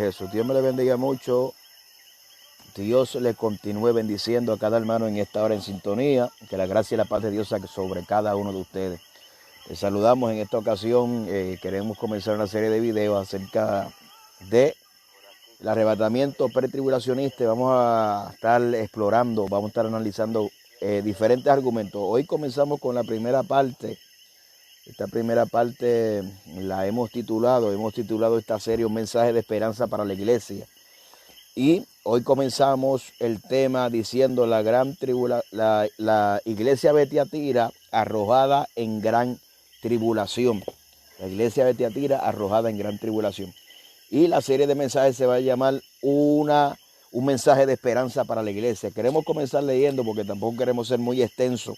Jesús. Dios me le bendiga mucho. Dios le continúe bendiciendo a cada hermano en esta hora en sintonía. Que la gracia y la paz de Dios sea sobre cada uno de ustedes. Les saludamos en esta ocasión. Queremos comenzar una serie de videos acerca de el arrebatamiento pretribulacionista. Vamos a estar explorando, vamos a estar analizando diferentes argumentos. Hoy comenzamos con la primera parte. Esta primera parte la hemos titulado esta serie Un mensaje de esperanza para la iglesia. Y hoy comenzamos el tema diciendo la iglesia de Tiatira arrojada en gran tribulación. La iglesia de Tiatira arrojada en gran tribulación. Y la serie de mensajes se va a llamar un mensaje de esperanza para la iglesia. Queremos comenzar leyendo porque tampoco queremos ser muy extensos.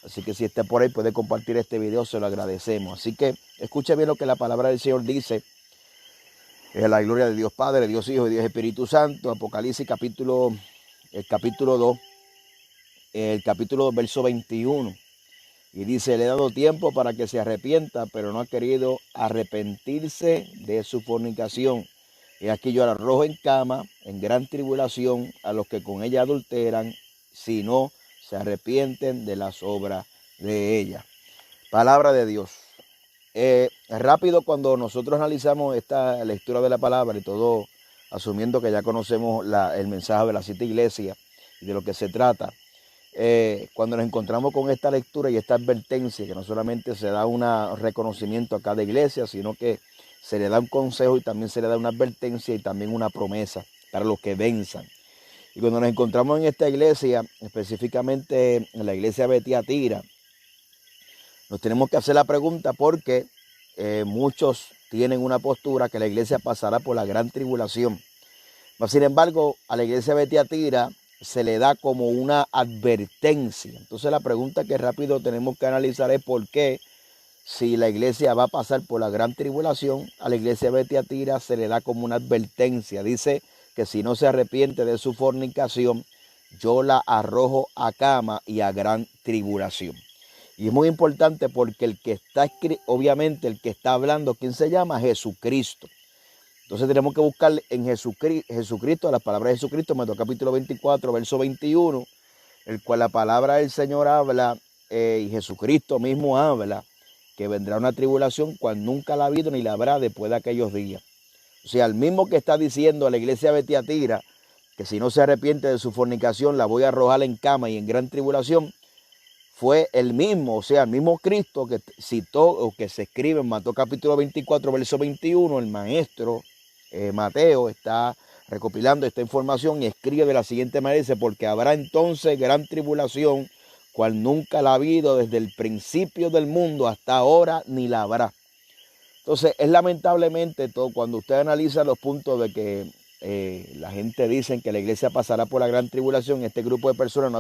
Así que si está por ahí puede compartir este video, se lo agradecemos. Así que escuche bien lo que la palabra del Señor dice. Es la gloria de Dios Padre, Dios Hijo y Dios Espíritu Santo. Apocalipsis capítulo 2, verso 21. Y dice, le he dado tiempo para que se arrepienta, pero no ha querido arrepentirse de su fornicación. Y aquí yo la arrojo en cama, en gran tribulación, a los que con ella adulteran, si no se arrepienten de las obras de ella. Palabra de Dios. Rápido, cuando nosotros analizamos esta lectura de la palabra y todo, asumiendo que ya conocemos el mensaje de la cita iglesia y de lo que se trata, cuando nos encontramos con esta lectura y esta advertencia, que no solamente se da un reconocimiento a cada iglesia, sino que se le da un consejo y también se le da una advertencia y también una promesa para los que venzan. Y cuando nos encontramos en esta iglesia, específicamente en la iglesia de Tiatira, nos tenemos que hacer la pregunta porque muchos tienen una postura que la iglesia pasará por la gran tribulación. Sin embargo, a la iglesia de Tiatira se le da como una advertencia. Entonces la pregunta que rápido tenemos que analizar es por qué, si la iglesia va a pasar por la gran tribulación, a la iglesia de Tiatira se le da como una advertencia. Dice que si no se arrepiente de su fornicación, yo la arrojo a cama y a gran tribulación. Y es muy importante porque obviamente el que está hablando, ¿quién se llama? Jesucristo. Entonces tenemos que buscar en Jesucristo, las palabras de Jesucristo, Mateo capítulo 24, verso 21, el cual la palabra del Señor habla, y Jesucristo mismo habla, que vendrá una tribulación cual nunca la ha habido ni la habrá después de aquellos días. O sea, el mismo que está diciendo a la iglesia de Tiatira, que si no se arrepiente de su fornicación, la voy a arrojar en cama y en gran tribulación, fue el mismo, o sea, el mismo Cristo que citó o que se escribe en Mateo capítulo 24, verso 21, el maestro Mateo está recopilando esta información y escribe de la siguiente manera, dice, porque habrá entonces gran tribulación, cual nunca la ha habido desde el principio del mundo hasta ahora, ni la habrá. Entonces, es lamentablemente todo, cuando usted analiza los puntos de que la gente dice que la iglesia pasará por la gran tribulación, este grupo de personas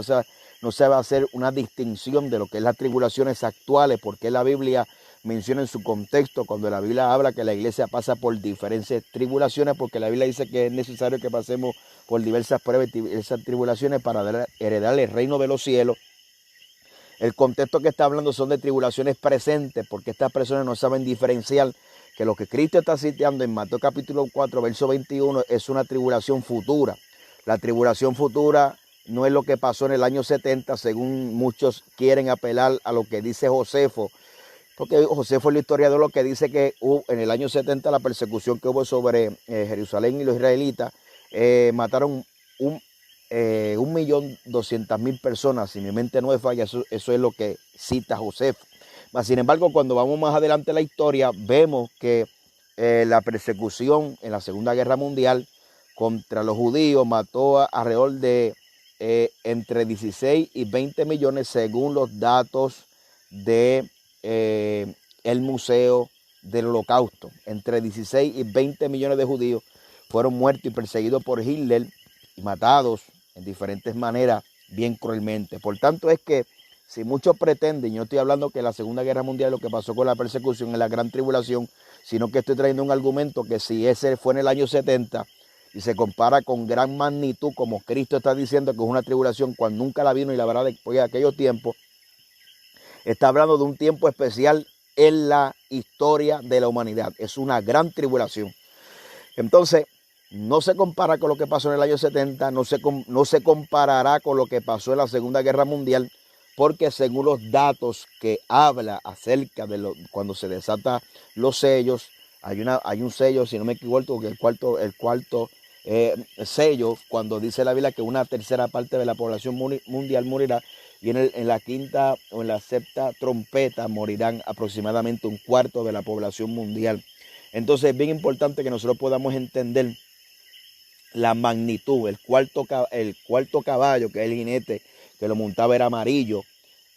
no se va a hacer una distinción de lo que es las tribulaciones actuales, porque la Biblia menciona en su contexto, cuando la Biblia habla que la iglesia pasa por diferentes tribulaciones, porque la Biblia dice que es necesario que pasemos por diversas pruebas y diversas tribulaciones para heredar el reino de los cielos. El contexto que está hablando son de tribulaciones presentes, porque estas personas no saben diferenciar que lo que Cristo está citando en Mateo capítulo 4, verso 21, es una tribulación futura. La tribulación futura no es lo que pasó en el año 70, según muchos quieren apelar a lo que dice Josefo, porque Josefo, el historiador, lo que dice que en el año 70 la persecución que hubo sobre Jerusalén y los israelitas, mataron 1.200.000 personas, si mi mente no es falla, eso es lo que cita Josefo. Sin embargo, cuando vamos más adelante en la historia, vemos que la persecución en la Segunda Guerra Mundial contra los judíos mató alrededor de entre 16 y 20 millones, según los datos de el Museo del Holocausto. Entre 16 y 20 millones de judíos fueron muertos y perseguidos por Hitler y matados en diferentes maneras, bien cruelmente. Por tanto, es que si muchos pretenden, yo estoy hablando que la Segunda Guerra Mundial, lo que pasó con la persecución en la gran tribulación, sino que estoy trayendo un argumento que si ese fue en el año 70 y se compara con gran magnitud, como Cristo está diciendo que es una tribulación cuando nunca la vino y la verdad después de aquellos tiempos, está hablando de un tiempo especial en la historia de la humanidad. Es una gran tribulación. Entonces, no se compara con lo que pasó en el año 70, no se comparará con lo que pasó en la Segunda Guerra Mundial, porque según los datos que habla acerca de cuando se desatan los sellos, hay un sello, si no me equivoco, que el cuarto sello, cuando dice la Biblia que una tercera parte de la población mundial morirá, y en la quinta o en la sexta trompeta morirán aproximadamente un cuarto de la población mundial. Entonces es bien importante que nosotros podamos entender la magnitud. El cuarto caballo, que es el jinete que lo montaba, era amarillo.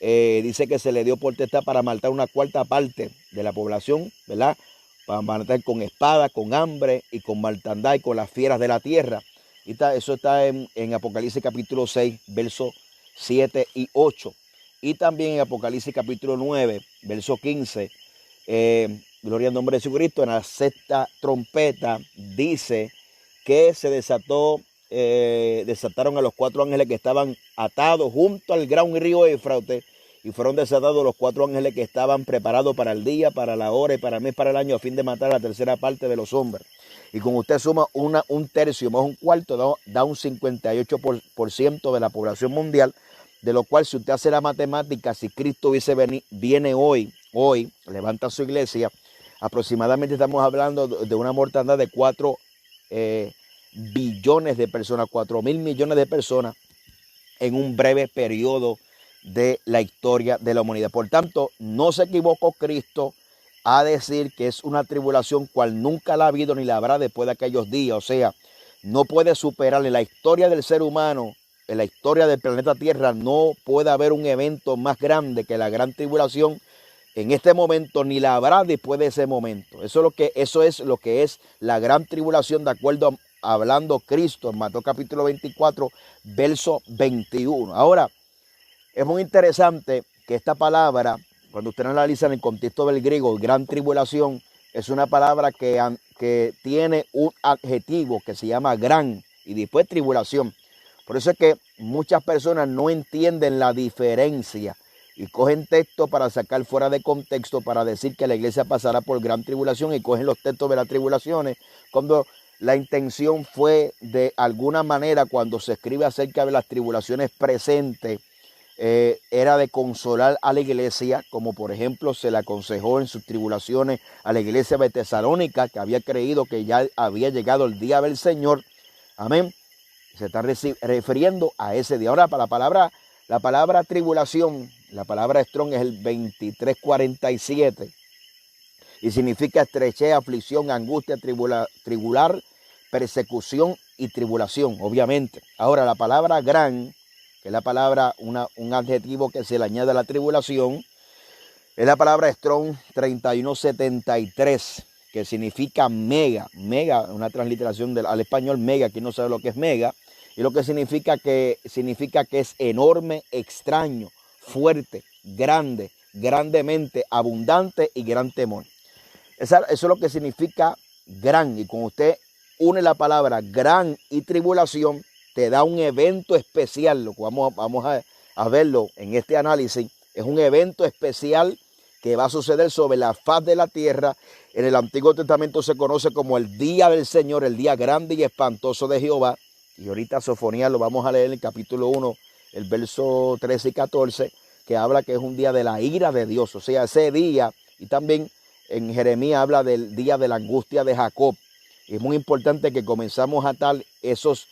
Dice que se le dio potestad para matar una cuarta parte de la población, ¿verdad? Para matar con espada, con hambre y con mortandad y con las fieras de la tierra. Eso está en Apocalipsis capítulo 6, versos 7 y 8. Y también en Apocalipsis capítulo 9, verso 15. Gloria al nombre de Jesucristo. En la sexta trompeta dice que se desataron a los 4 ángeles que estaban atados junto al gran río Éufrates, y fueron desatados los 4 ángeles que estaban preparados para el día, para la hora y para el mes, para el año, a fin de matar a la tercera parte de los hombres. Y como usted suma un tercio más un cuarto, da un 58% de la población mundial, de lo cual, si usted hace la matemática, si Cristo viene hoy, levanta su iglesia, aproximadamente estamos hablando de una mortandad de 4 billones de personas, 4.000 millones de personas en un breve periodo de la historia de la humanidad. Por tanto, no se equivocó Cristo a decir que es una tribulación cual nunca la ha habido ni la habrá después de aquellos días. O sea, no puede superar en la historia del ser humano, en la historia del planeta Tierra, no puede haber un evento más grande que la gran tribulación en este momento, ni la habrá después de ese momento. Eso es lo que es la gran tribulación, de acuerdo a hablando Cristo en Mateo capítulo 24, verso 21. Ahora, es muy interesante que esta palabra, cuando usted analiza en el contexto del griego, gran tribulación, es una palabra que tiene un adjetivo que se llama gran y después tribulación. Por eso es que muchas personas no entienden la diferencia y cogen textos para sacar fuera de contexto para decir que la iglesia pasará por gran tribulación, y cogen los textos de las tribulaciones cuando la intención fue, de alguna manera, cuando se escribe acerca de las tribulaciones presentes, era de consolar a la iglesia, como por ejemplo se le aconsejó en sus tribulaciones a la iglesia de Tesalónica, que había creído que ya había llegado el día del Señor. Amén. Se está refiriendo a ese día. Ahora, para la palabra tribulación, la palabra Strong es el 2347 y significa estrechez, aflicción, angustia, tribular, persecución y tribulación, obviamente. Ahora, la palabra gran, que es la palabra, un adjetivo que se le añade a la tribulación, es la palabra Strong 3173, que significa mega, una transliteración al español, mega, quien no sabe lo que es mega, y lo que significa que es enorme, extraño, fuerte, grande, grandemente, abundante y gran temor. Eso es lo que significa gran, y cuando usted une la palabra gran y tribulación, te da un evento especial. Lo que vamos a verlo en este análisis, es un evento especial que va a suceder sobre la faz de la tierra. En el Antiguo Testamento se conoce como el día del Señor, el día grande y espantoso de Jehová. Y ahorita Sofonías lo vamos a leer en el capítulo 1, el verso 13 y 14, que habla que es un día de la ira de Dios. O sea, ese día, y también en Jeremías habla del día de la angustia de Jacob. Y es muy importante que comenzamos a atar esos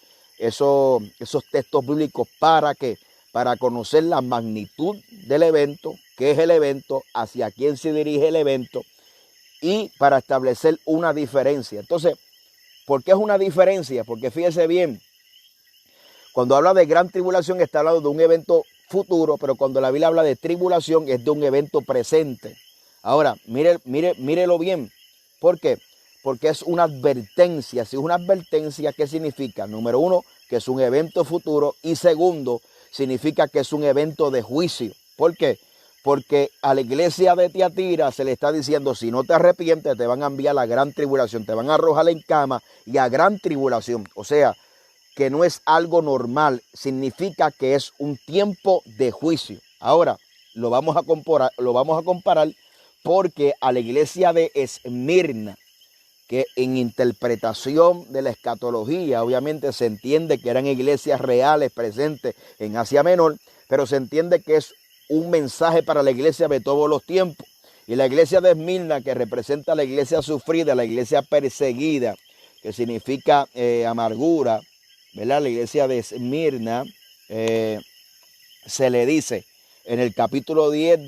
textos bíblicos. ¿Para qué? Para conocer la magnitud del evento, qué es el evento, hacia quién se dirige el evento, y para establecer una diferencia. Entonces, ¿por qué es una diferencia? Porque fíjese bien, cuando habla de gran tribulación está hablando de un evento futuro, pero cuando la Biblia habla de tribulación es de un evento presente. Ahora, mírelo bien. ¿Por qué? Porque es una advertencia. Si es una advertencia, ¿qué significa? Número uno, que es un evento futuro, y segundo, significa que es un evento de juicio. ¿Por qué? Porque a la iglesia de Tiatira se le está diciendo, si no te arrepientes, te van a enviar a la gran tribulación, te van a arrojar en cama y a gran tribulación. O sea, que no es algo normal, significa que es un tiempo de juicio. Ahora, lo vamos a comparar porque a la iglesia de Esmirna, que en interpretación de la escatología, obviamente se entiende que eran iglesias reales presentes en Asia Menor, pero se entiende que es un mensaje para la iglesia de todos los tiempos. Y la iglesia de Esmirna, que representa la iglesia sufrida, la iglesia perseguida, que significa amargura, ¿verdad? La iglesia de Esmirna, se le dice en el capítulo 10,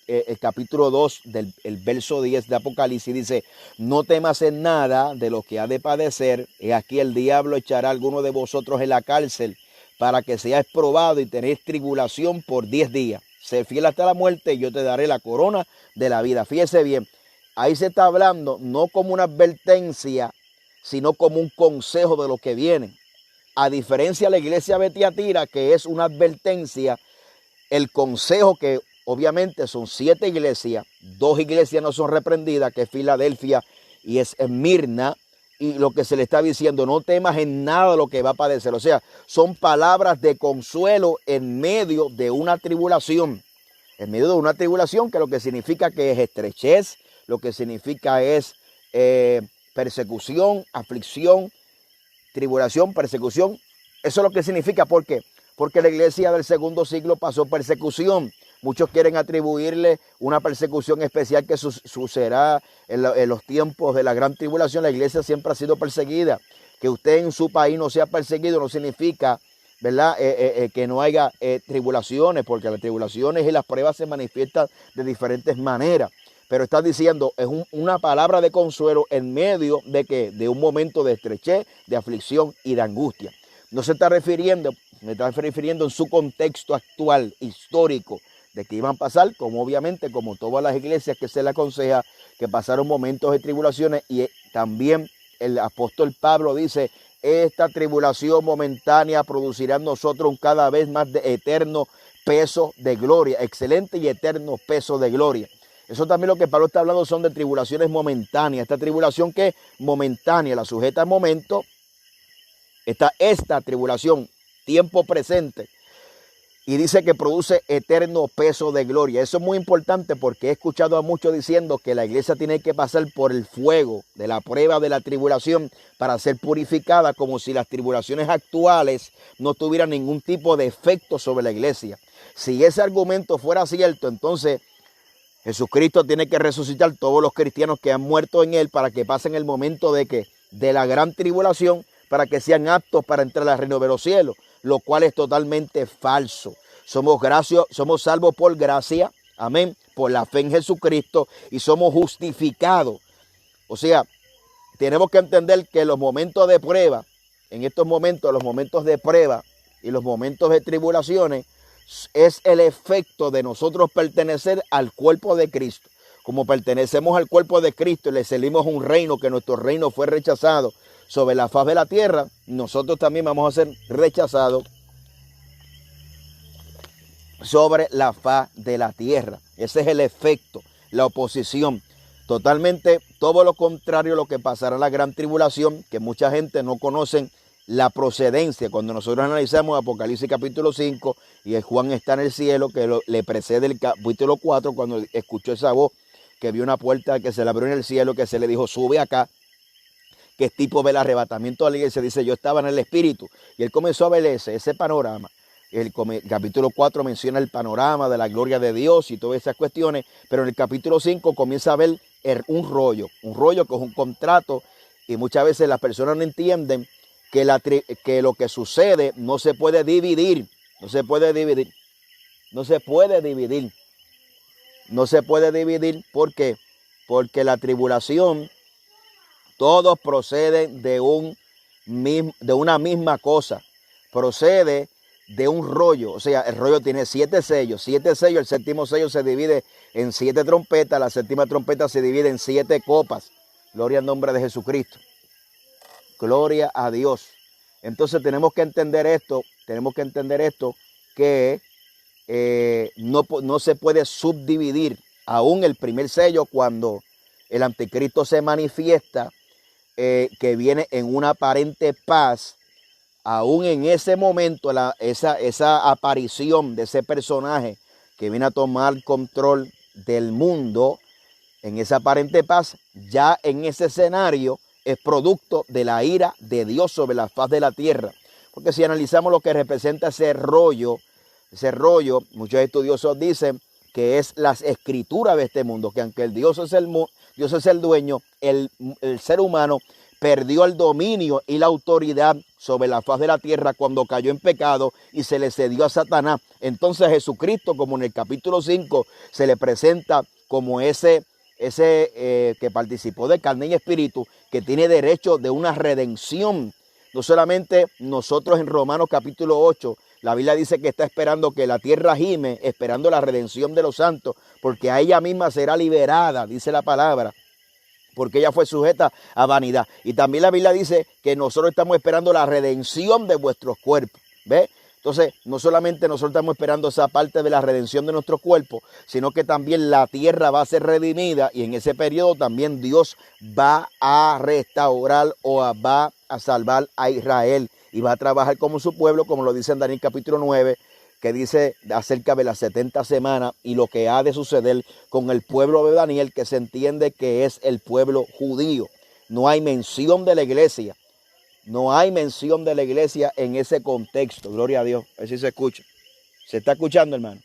el capítulo 2, el verso 10 de Apocalipsis, dice: no temas en nada de lo que ha de padecer, y aquí el diablo echará a alguno de vosotros en la cárcel, para que seáis probado y tenéis tribulación por 10 días. Sé fiel hasta la muerte y yo te daré la corona de la vida. Fíjese bien, ahí se está hablando no como una advertencia, sino como un consejo de lo que viene. A diferencia de la iglesia de Tiatira, que es una advertencia, el consejo, que obviamente son 7 iglesias, 2 iglesias no son reprendidas, que es Filadelfia y es Esmirna, y lo que se le está diciendo: no temas en nada de lo que va a padecer. O sea, son palabras de consuelo en medio de una tribulación. En medio de una tribulación, que lo que significa que es estrechez, lo que significa es persecución, aflicción, tribulación, persecución. Eso es lo que significa. ¿Por qué? Porque la iglesia del segundo siglo pasó persecución. Muchos quieren atribuirle una persecución especial que sucederá en los tiempos de la gran tribulación. La iglesia siempre ha sido perseguida. Que usted en su país no sea perseguido no significa, ¿verdad?, que no haya tribulaciones, porque las tribulaciones y las pruebas se manifiestan de diferentes maneras. Pero está diciendo, es una palabra de consuelo en medio de que de un momento de estrechez, de aflicción y de angustia. No se está refiriendo, me está refiriendo en su contexto actual, histórico, de que iban a pasar, como obviamente, como todas las iglesias que se le aconseja, que pasaron momentos de tribulaciones. Y también el apóstol Pablo dice: esta tribulación momentánea producirá en nosotros un cada vez más de eterno peso de gloria, excelente y eterno peso de gloria. Eso también lo que Pablo está hablando son de tribulaciones momentáneas. Esta tribulación que es momentánea, la sujeta al momento, esta tribulación, tiempo presente, y dice que produce eterno peso de gloria. Eso es muy importante, porque he escuchado a muchos diciendo que la iglesia tiene que pasar por el fuego de la prueba de la tribulación para ser purificada, como si las tribulaciones actuales no tuvieran ningún tipo de efecto sobre la iglesia. Si ese argumento fuera cierto, entonces Jesucristo tiene que resucitar todos los cristianos que han muerto en él, para que pasen el momento de la gran tribulación, para que sean aptos para entrar al reino de los cielos, lo cual es totalmente falso. Somos salvos por gracia, amén, por la fe en Jesucristo, y somos justificados. O sea, tenemos que entender que los momentos de prueba, en estos momentos, los momentos de prueba y los momentos de tribulaciones, es el efecto de nosotros pertenecer al cuerpo de Cristo. Como pertenecemos al cuerpo de Cristo y le servimos un reino, que nuestro reino fue rechazado sobre la faz de la tierra, nosotros también vamos a ser rechazados sobre la faz de la tierra. Ese es el efecto, la oposición. Totalmente todo lo contrario a lo que pasará en la gran tribulación, que mucha gente no conoce la procedencia. Cuando nosotros analizamos Apocalipsis capítulo 5 y el Juan está en el cielo, que le precede el capítulo 4, cuando escuchó esa voz, que vio una puerta que se le abrió en el cielo, que se le dijo: sube acá, que es tipo del arrebatamiento de la iglesia. Dice: yo estaba en el Espíritu, y él comenzó a ver ese panorama. El capítulo 4 menciona el panorama de la gloria de Dios y todas esas cuestiones, pero en el capítulo 5 comienza a ver un rollo que es un contrato, y muchas veces las personas no entienden que lo que sucede no se puede dividir, ¿por qué? Porque la tribulación, todos proceden de una misma cosa, procede de un rollo. O sea, el rollo tiene 7 sellos, el 7º sello se divide en 7 trompetas, la 7ª trompeta se divide en 7 copas. Gloria al nombre de Jesucristo. Gloria a Dios. Entonces tenemos que entender esto, que no se puede subdividir. Aún el primer sello, cuando el anticristo se manifiesta, que viene en una aparente paz, aún en ese momento, esa aparición de ese personaje que viene a tomar control del mundo, en esa aparente paz, ya en ese escenario, es producto de la ira de Dios sobre la faz de la tierra. Porque si analizamos lo que representa ese rollo, muchos estudiosos dicen que es las escrituras de este mundo, que aunque Dios es el dueño, el ser humano perdió el dominio y la autoridad sobre la faz de la tierra cuando cayó en pecado y se le cedió a Satanás. Entonces Jesucristo, como en el capítulo 5, se le presenta como ese que participó de carne y espíritu, que tiene derecho de una redención. No solamente nosotros en Romanos capítulo 8, la Biblia dice que está esperando que la tierra gime, esperando la redención de los santos, porque a ella misma será liberada, dice la palabra, porque ella fue sujeta a vanidad. Y también la Biblia dice que nosotros estamos esperando la redención de vuestros cuerpos. ¿Ve? Entonces, no solamente nosotros estamos esperando esa parte de la redención de nuestros cuerpos, sino que también la tierra va a ser redimida y en ese periodo también Dios va a restaurar o va a salvar a Israel y va a trabajar como su pueblo, como lo dice en Daniel capítulo 9, que dice acerca de las 70 semanas y lo que ha de suceder con el pueblo de Daniel, que se entiende que es el pueblo judío. No hay mención de la iglesia. No hay mención de la iglesia en ese contexto. Gloria a Dios. A ver si se escucha. ¿Se está escuchando, hermano?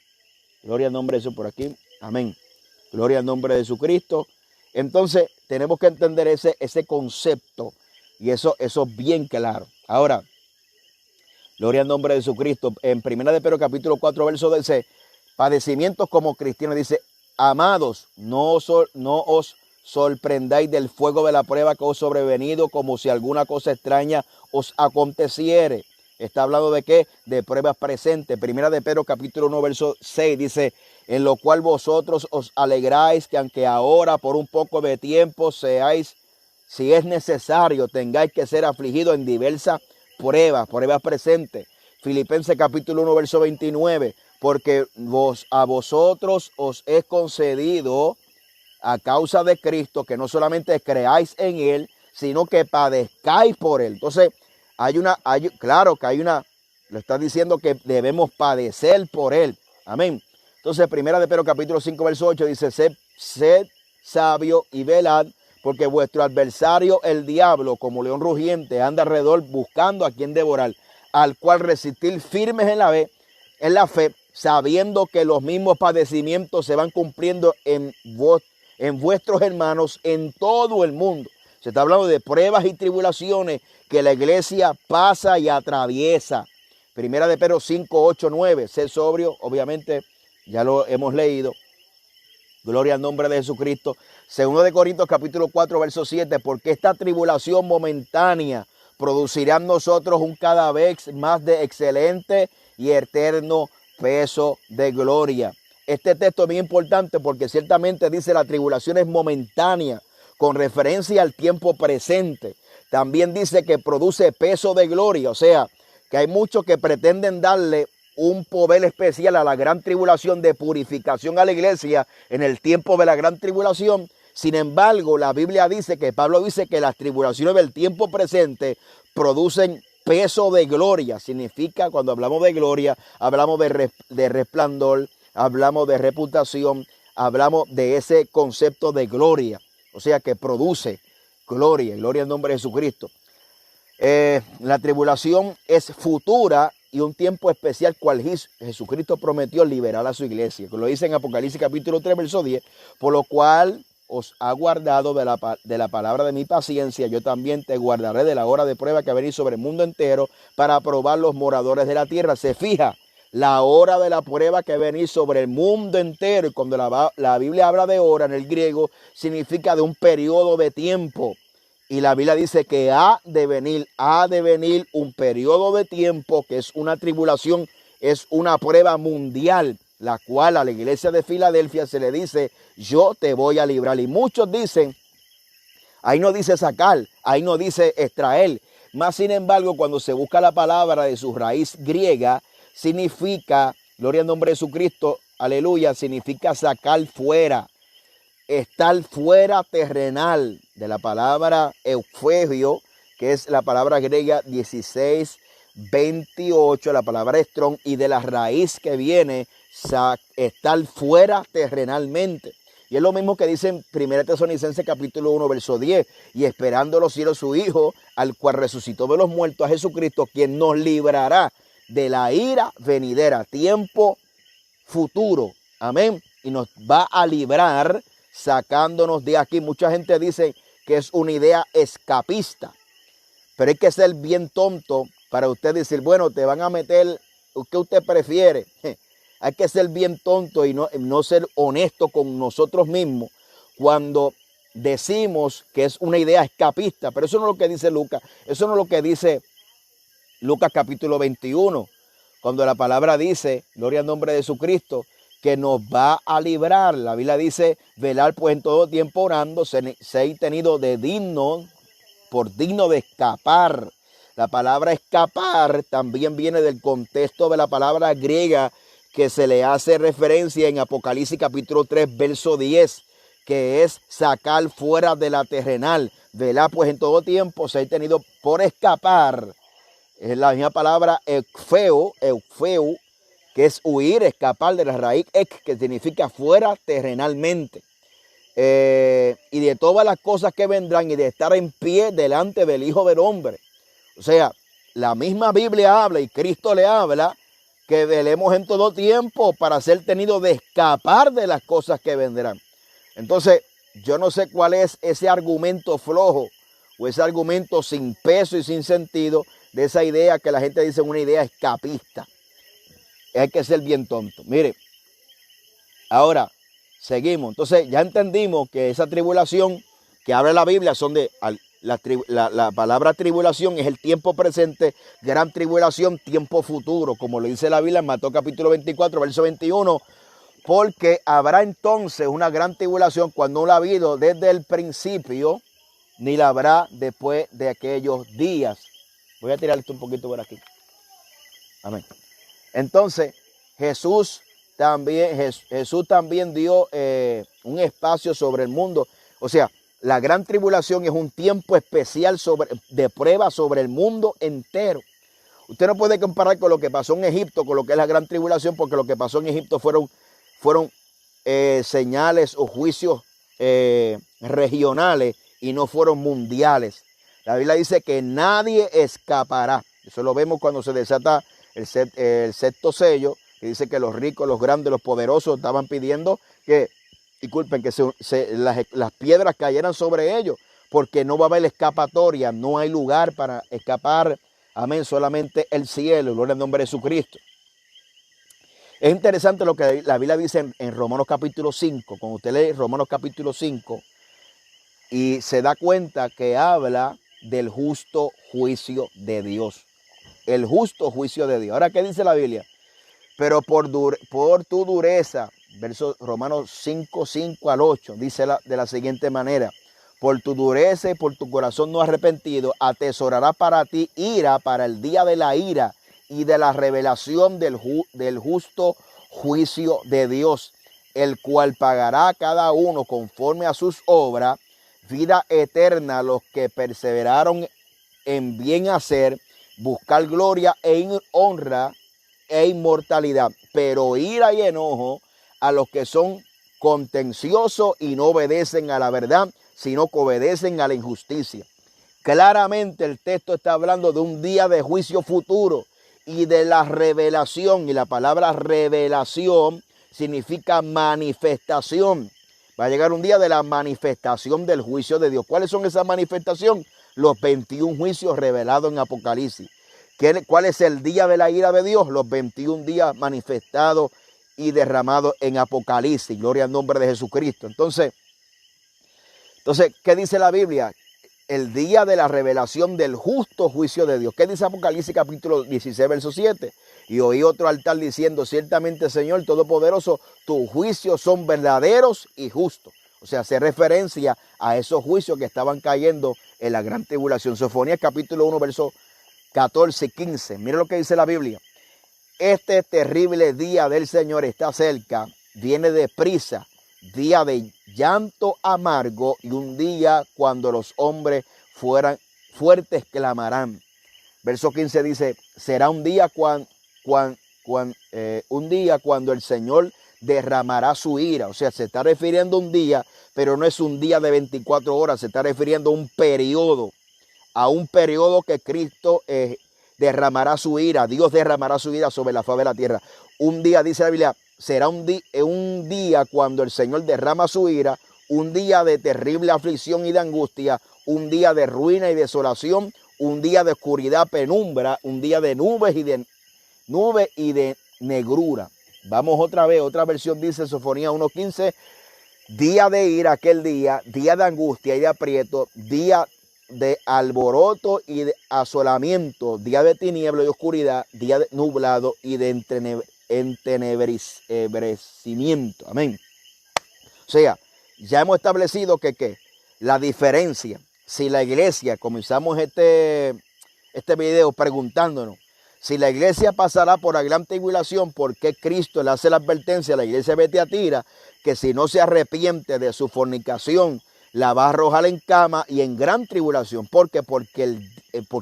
Gloria al nombre de Jesús por aquí. Amén. Gloria al nombre de Jesucristo. Entonces, tenemos que entender ese concepto. Y eso es bien claro. Ahora, gloria al nombre de Jesucristo. En 1 de Pedro capítulo 4, verso 12, padecimientos como cristianos. Dice, amados, no os sorprendáis del fuego de la prueba que os sobrevenido, como si alguna cosa extraña os aconteciere. Está hablando de qué? De pruebas presentes. 1 de Pedro capítulo 1, verso 6 dice, en lo cual vosotros os alegráis, que aunque ahora por un poco de tiempo seáis, si es necesario, tengáis que ser afligidos en diversas pruebas presentes. Filipenses capítulo 1, verso 29, porque a vosotros os es concedido a causa de Cristo, que no solamente creáis en Él, sino que padezcáis por Él. Entonces, claro que lo está diciendo que debemos padecer por Él. Amén. Entonces, 1 de Pedro capítulo 5, verso 8 dice, sed sabio y velad, porque vuestro adversario, el diablo, como león rugiente, anda alrededor buscando a quien devorar, al cual resistir firmes en la fe, sabiendo que los mismos padecimientos se van cumpliendo en vuestros hermanos en todo el mundo. Se está hablando de pruebas y tribulaciones que la iglesia pasa y atraviesa. 1 de Pedro 5, 8, 9. Ser sobrio, obviamente, ya lo hemos leído. Gloria al nombre de Jesucristo. 2 de Corintios capítulo 4, verso 7. Porque esta tribulación momentánea producirá en nosotros un cada vez más de excelente y eterno peso de gloria. Este texto es bien importante porque ciertamente dice la tribulación es momentánea, con referencia al tiempo presente. También dice que produce peso de gloria, o sea, que hay muchos que pretenden darle un poder especial a la gran tribulación de purificación a la iglesia en el tiempo de la gran tribulación. Sin embargo, la Biblia dice que Pablo dice que las tribulaciones del tiempo presente producen peso de gloria. Significa, cuando hablamos de gloria, hablamos de resplandor, hablamos de reputación, hablamos de ese concepto de gloria. O sea, que produce gloria al nombre de Jesucristo. La tribulación es futura y un tiempo especial cual Jesucristo prometió liberar a su iglesia. Lo dice en Apocalipsis capítulo 3, verso 10, por lo cual os ha guardado de la palabra de mi paciencia, yo también te guardaré de la hora de prueba que va a venir sobre el mundo entero para probar los moradores de la tierra. Se fija, la hora de la prueba que va a venir sobre el mundo entero, y cuando la Biblia habla de hora en el griego, significa de un periodo de tiempo. Y la Biblia dice que ha de venir un periodo de tiempo que es una tribulación, es una prueba mundial, la cual a la iglesia de Filadelfia se le dice, yo te voy a librar. Y muchos dicen, ahí no dice sacar, ahí no dice extraer. Más sin embargo, cuando se busca la palabra de su raíz griega, significa, gloria al nombre de Jesucristo, aleluya, significa sacar fuera. Estar fuera terrenal, de la palabra eufegio, que es la palabra griega 16:28, la palabra Strong, y de la raíz que viene estar fuera terrenalmente. Y es lo mismo que dice en 1 Tesalonicenses capítulo 1, verso 10. Y esperando los cielos su Hijo, al cual resucitó de los muertos, a Jesucristo, quien nos librará de la ira venidera, tiempo futuro. Amén. Y nos va a librar sacándonos de aquí. Mucha gente dice que es una idea escapista. Pero hay que ser bien tonto para usted decir, bueno, te van a meter, ¿qué usted prefiere? Hay que ser bien tonto y no ser honesto con nosotros mismos cuando decimos que es una idea escapista. Pero eso no es lo que dice Lucas. Eso no es lo que dice Lucas capítulo 21. Cuando la palabra dice, gloria al nombre de Jesucristo, que nos va a librar. La Biblia dice, velar pues en todo tiempo orando, ser tenido de digno, por digno de escapar. La palabra escapar también viene del contexto de la palabra griega que se le hace referencia en Apocalipsis capítulo 3, verso 10, que es sacar fuera de la terrenal. Velar pues en todo tiempo, ser tenido por escapar. Es la misma palabra eufeo, que es huir, escapar, de la raíz ek, que significa fuera terrenalmente. Y de todas las cosas que vendrán y de estar en pie delante del Hijo del Hombre. O sea, la misma Biblia habla y Cristo le habla que velemos en todo tiempo para ser tenidos de escapar de las cosas que vendrán. Entonces, yo no sé cuál es ese argumento flojo o ese argumento sin peso y sin sentido de esa idea que la gente dice una idea escapista. Hay que ser bien tonto. Mire, ahora seguimos. Entonces ya entendimos que esa tribulación que habla la Biblia son de la palabra tribulación es el tiempo presente, gran tribulación, tiempo futuro, como lo dice la Biblia en Mateo capítulo 24, verso 21, porque habrá entonces una gran tribulación cuando no la ha habido desde el principio, ni la habrá después de aquellos días. Voy a tirar esto un poquito por aquí. Amén. Entonces, Jesús también dio un espacio sobre el mundo. O sea, la gran tribulación es un tiempo especial de prueba sobre el mundo entero. Usted no puede comparar con lo que pasó en Egipto, con lo que es la gran tribulación, porque lo que pasó en Egipto fueron señales o juicios regionales y no fueron mundiales. La Biblia dice que nadie escapará. Eso lo vemos cuando se desata el sexto sello, que dice que los ricos, los grandes, los poderosos estaban pidiendo que las piedras cayeran sobre ellos, porque no va a haber escapatoria, no hay lugar para escapar. Amén, solamente el cielo, gloria al nombre de Jesucristo. Es interesante lo que la Biblia dice en Romanos capítulo 5, cuando usted lee Romanos capítulo 5, y se da cuenta que habla del justo juicio de Dios. El justo juicio de Dios. Ahora, ¿qué dice la Biblia? Pero por tu dureza, versos Romanos 5, 5 al 8, dice de la siguiente manera: por tu dureza y por tu corazón no arrepentido, atesorará para ti ira para el día de la ira y de la revelación del justo juicio de Dios, el cual pagará a cada uno conforme a sus obras, vida eterna a los que perseveraron en bien hacer, buscar gloria e honra e inmortalidad, pero ira y enojo a los que son contenciosos y no obedecen a la verdad, sino que obedecen a la injusticia. Claramente el texto está hablando de un día de juicio futuro y de la revelación, y la palabra revelación significa manifestación. Va a llegar un día de la manifestación del juicio de Dios. ¿Cuáles son esas manifestaciones? Los 21 juicios revelados en Apocalipsis. ¿Cuál es el día de la ira de Dios? Los 21 días manifestados y derramados en Apocalipsis. Gloria al nombre de Jesucristo. Entonces, ¿qué dice la Biblia? El día de la revelación del justo juicio de Dios. ¿Qué dice Apocalipsis capítulo 16, verso 7? Y oí otro altar diciendo: ciertamente, Señor Todopoderoso, tus juicios son verdaderos y justos. O sea, hace referencia a esos juicios que estaban cayendo en la gran tribulación. Sofonías capítulo 1, verso 14 y 15. Mira lo que dice la Biblia. Este terrible día del Señor está cerca, viene deprisa, día de llanto amargo y un día cuando los hombres fuertes clamarán. Verso 15 dice: será un día cuando el Señor derramará su ira. O sea, se está refiriendo a un día, pero no es un día de 24 horas, se está refiriendo a un periodo que Cristo derramará su ira. Dios derramará su ira sobre la faz de la tierra. Un día, dice la Biblia, será un día cuando el Señor derrama su ira, un día de terrible aflicción y de angustia, un día de ruina y desolación, un día de oscuridad, penumbra, un día de nubes y de negrura. Vamos otra vez, otra versión dice Sofonía 1:15, día de ira aquel día de angustia y de aprieto, día de alboroto y de asolamiento, día de tiniebla y oscuridad, día de nublado y de entenebrecimiento. Amén. O sea, ya hemos establecido que la diferencia, si la iglesia, comenzamos este video preguntándonos, si la iglesia pasará por la gran tribulación, ¿por qué Cristo le hace la advertencia a la iglesia de Tiatira que si no se arrepiente de su fornicación, la va a arrojar en cama y en gran tribulación? ¿Por qué? Porque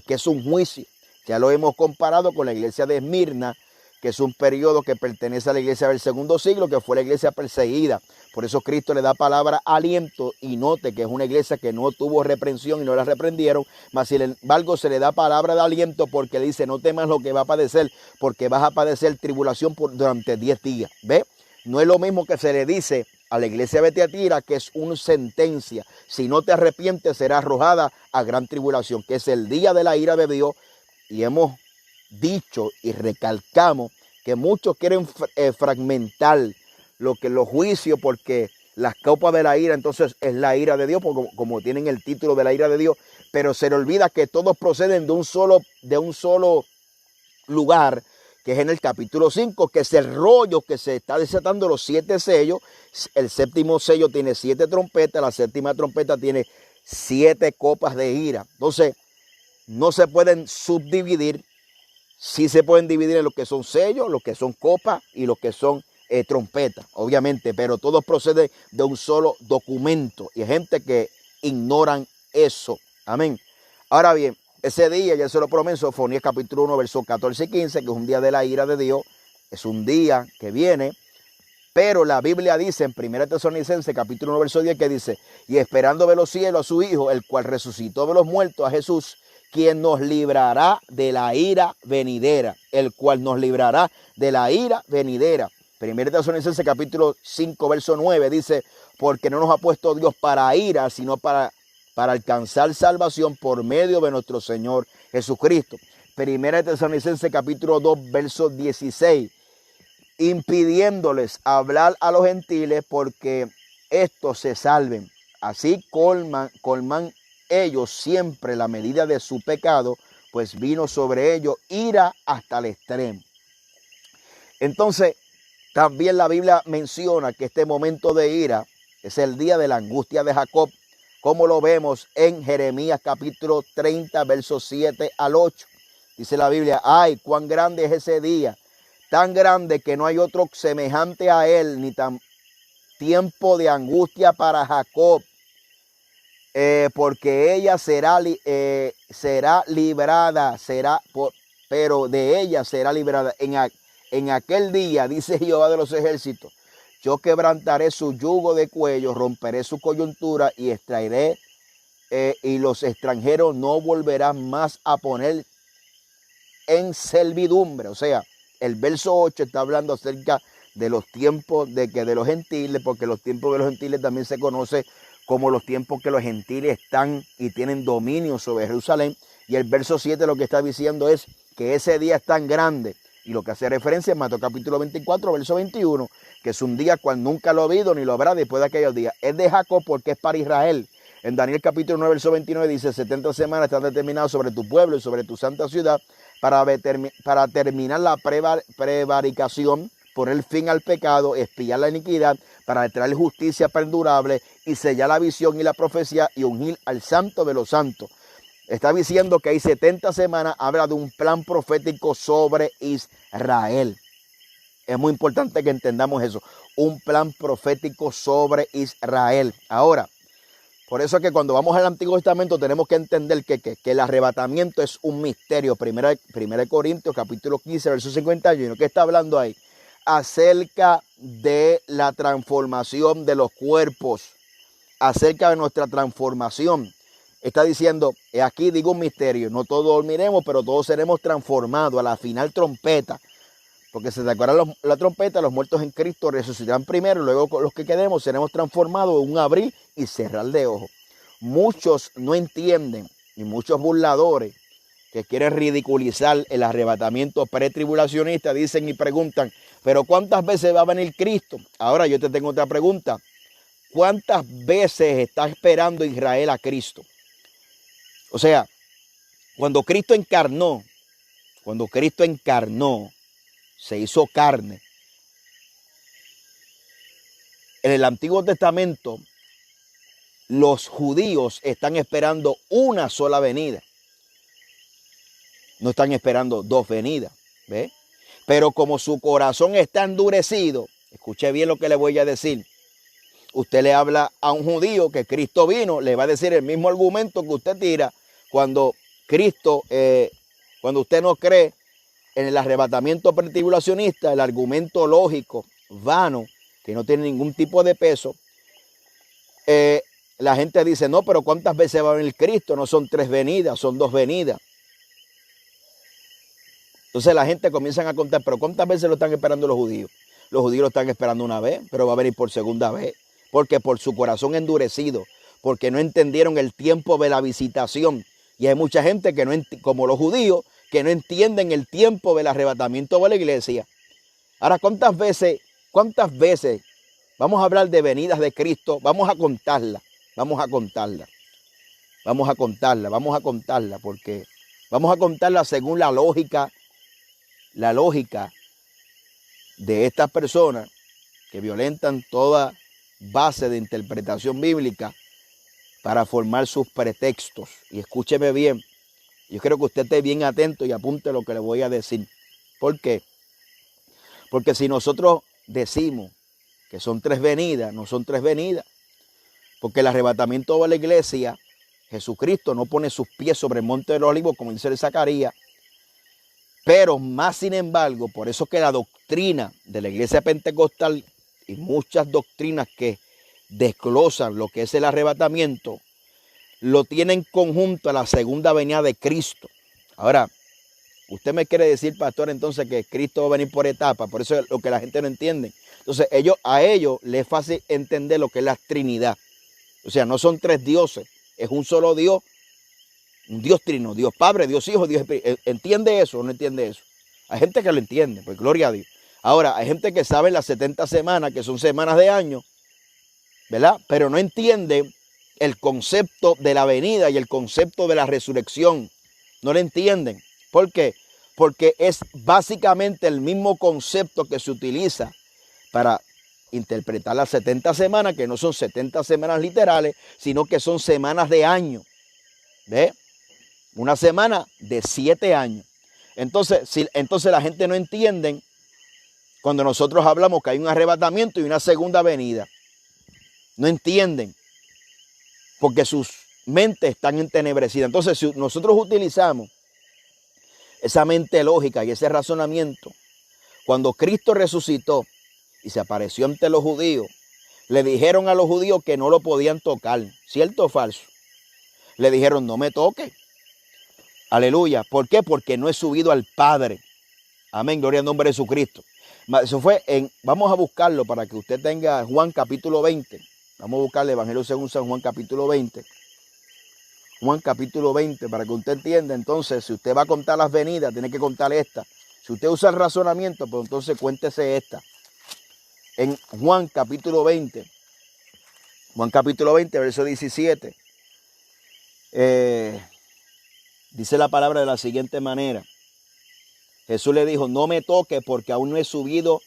es un juicio. Ya lo hemos comparado con la iglesia de Esmirna, que es un periodo que pertenece a la iglesia del segundo siglo, que fue la iglesia perseguida. Por eso Cristo le da palabra aliento, y note que es una iglesia que no tuvo reprensión y no la reprendieron, mas sin embargo se le da palabra de aliento porque dice, no temas lo que va a padecer, porque vas a padecer tribulación durante 10 días. ¿Ve? No es lo mismo que se le dice a la iglesia de Tiatira, que es una sentencia. Si no te arrepientes, será arrojada a gran tribulación, que es el día de la ira de Dios. Y hemos dicho y recalcamos que muchos quieren fragmentar los juicios, porque las copas de la ira entonces es la ira de Dios, como tienen el título de la ira de Dios, pero se le olvida que todos proceden de un solo lugar, que es en el capítulo 5, que es el rollo que se está desatando los 7 sellos. El séptimo sello tiene 7 trompetas, la séptima trompeta tiene 7 copas de ira. Entonces, no se pueden subdividir. Sí se pueden dividir en lo que son sellos, lo que son copas y lo que son trompetas, obviamente, pero todos proceden de un solo documento, y hay gente que ignoran eso. Amén. Ahora bien, ese día, ya se lo prometo, Sofonías capítulo 1, versos 14 y 15, que es un día de la ira de Dios, es un día que viene, pero la Biblia dice en 1 Tesalonicenses capítulo 1, verso 10, que dice, y esperando de los cielos a su Hijo, el cual resucitó de los muertos, a Jesús, quien nos librará de la ira venidera, el cual nos librará de la ira venidera. 1 Tesalonicenses capítulo 5, verso 9 dice, porque no nos ha puesto Dios para ira, sino para alcanzar salvación por medio de nuestro Señor Jesucristo. 1 Tesalonicenses capítulo 2, verso 16, impidiéndoles hablar a los gentiles porque estos se salven. Así colman ellos siempre la medida de su pecado, pues vino sobre ellos ira hasta el extremo. Entonces, también la Biblia menciona que este momento de ira es el día de la angustia de Jacob, como lo vemos en Jeremías capítulo 30, versos 7 al 8. Dice la Biblia, ay, cuán grande es ese día, tan grande que no hay otro semejante a él, ni tan tiempo de angustia para Jacob, porque ella será librada, pero de ella será librada. En aquel día, dice Jehová de los ejércitos, yo quebrantaré su yugo de cuello, romperé su coyuntura y extraeré, y los extranjeros no volverán más a poner en servidumbre. O sea, el verso 8 está hablando acerca de los tiempos de los gentiles, porque los tiempos de los gentiles también se conoce como los tiempos que los gentiles están y tienen dominio sobre Jerusalén. Y el verso 7 lo que está diciendo es que ese día es tan grande, y lo que hace referencia en Mateo capítulo 24, verso 21, que es un día cual nunca lo ha habido ni lo habrá después de aquellos días. Es de Jacob porque es para Israel. En Daniel capítulo 9, verso 29 dice, 70 semanas están determinadas sobre tu pueblo y sobre tu santa ciudad para terminar la prevaricación, poner fin al pecado, expiar la iniquidad, para traer justicia perdurable y sellar la visión y la profecía y ungir al santo de los santos. Está diciendo que hay 70 semanas, habla de un plan profético sobre Israel. Es muy importante que entendamos eso. Un plan profético sobre Israel. Ahora, por eso es que cuando vamos al Antiguo Testamento tenemos que entender que el arrebatamiento es un misterio. Primera Corintios capítulo 15, verso 51. ¿Qué está hablando ahí? acerca de la transformación de los cuerpos, acerca de nuestra transformación. Está diciendo, aquí digo un misterio, no todos dormiremos, pero todos seremos transformados a la final trompeta. Porque se te acuerdan la trompeta, los muertos en Cristo resucitarán primero, luego los que quedemos seremos transformados en un abrir y cerrar de ojos. Muchos no entienden, y muchos burladores que quieren ridiculizar el arrebatamiento pretribulacionista dicen y preguntan, pero ¿cuántas veces va a venir Cristo? Ahora yo te tengo otra pregunta. ¿Cuántas veces está esperando Israel a Cristo? O sea, cuando Cristo encarnó, se hizo carne. En el Antiguo Testamento, los judíos están esperando una sola venida. No están esperando dos venidas. ¿Ve? Pero como su corazón está endurecido, escuche bien lo que le voy a decir. Usted le habla a un judío que Cristo vino, le va a decir el mismo argumento que usted tira cuando cuando usted no cree en el arrebatamiento pretribulacionista, el argumento lógico, vano, que no tiene ningún tipo de peso. La gente dice, no, pero ¿cuántas veces va a venir Cristo? No son tres venidas, son dos venidas. Entonces la gente comienza a contar, pero ¿cuántas veces lo están esperando los judíos? Los judíos lo están esperando una vez, pero va a venir por segunda vez. Porque por su corazón endurecido, porque no entendieron el tiempo de la visitación. Y hay mucha gente que no, como los judíos, que no entienden el tiempo del arrebatamiento de la iglesia. Ahora, ¿cuántas veces vamos a hablar de venidas de Cristo? Vamos a contarla, porque vamos a contarla según la lógica de estas personas que violentan toda base de interpretación bíblica para formar sus pretextos. Y escúcheme bien, yo creo que usted esté bien atento y apunte lo que le voy a decir. ¿Por qué? Porque si nosotros decimos que son tres venidas, no son tres venidas. Porque el arrebatamiento de la iglesia, Jesucristo no pone sus pies sobre el monte de los olivos, como dice el Zacarías. Pero más sin embargo, por eso que la doctrina de la iglesia pentecostal y muchas doctrinas que desglosan lo que es el arrebatamiento, lo tienen conjunto a la segunda venida de Cristo. Ahora, usted me quiere decir, pastor, entonces que Cristo va a venir por etapas, por eso es lo que la gente no entiende. Entonces, a ellos les es fácil entender lo que es la Trinidad. O sea, no son tres dioses, es un solo Dios, un Dios trino, Dios Padre, Dios Hijo, Dios Espíritu. ¿Entiende eso o no entiende eso? Hay gente que lo entiende, pues gloria a Dios. Ahora, hay gente que sabe las 70 semanas, que son semanas de año, ¿verdad? Pero no entiende el concepto de la venida y el concepto de la resurrección. No lo entienden. ¿Por qué? Porque es básicamente el mismo concepto que se utiliza para interpretar las 70 semanas, que no son 70 semanas literales, sino que son semanas de año. ¿Ve? Una semana de 7 años. Entonces la gente no entiende cuando nosotros hablamos que hay un arrebatamiento y una segunda venida. No entienden porque sus mentes están entenebrecidas. Entonces, si nosotros utilizamos esa mente lógica y ese razonamiento, cuando Cristo resucitó y se apareció ante los judíos, le dijeron a los judíos que no lo podían tocar. ¿Cierto o falso? Le dijeron, no me toques. Aleluya. ¿Por qué? Porque no he subido al Padre. Amén. Gloria al nombre de Jesucristo. Eso fue vamos a buscarlo para que usted tenga Juan capítulo 20. Vamos a buscar el Evangelio según San Juan capítulo 20. Juan capítulo 20, para que usted entienda. Entonces, si usted va a contar las venidas, tiene que contar esta. Si usted usa el razonamiento, pues entonces cuéntese esta. En Juan capítulo 20, verso 17, dice la palabra de la siguiente manera. Jesús le dijo, no me toque porque aún no he subido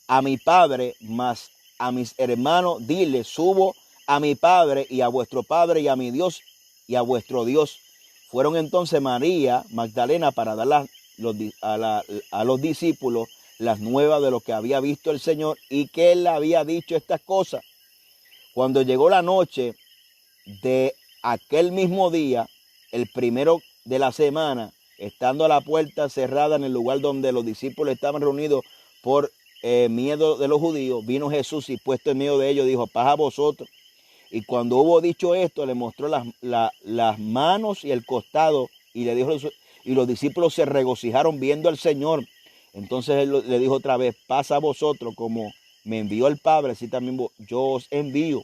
a mi Padre, mas a mis hermanos dile, subo a mi Padre y a vuestro Padre y a mi Dios y a vuestro Dios. Fueron entonces María Magdalena para dar a los discípulos las nuevas de lo que había visto el Señor y que Él le había dicho estas cosas. Cuando llegó la noche de aquel mismo día, el primero de la semana, estando la puerta cerrada en el lugar donde los discípulos estaban reunidos por miedo de los judíos, vino Jesús y puesto en medio de ellos dijo, paz a vosotros. Y cuando hubo dicho esto, le mostró las manos y el costado y le dijo, y los discípulos se regocijaron viendo al Señor. Entonces él le dijo otra vez, paz a vosotros, como me envió el Padre, así también yo os envío.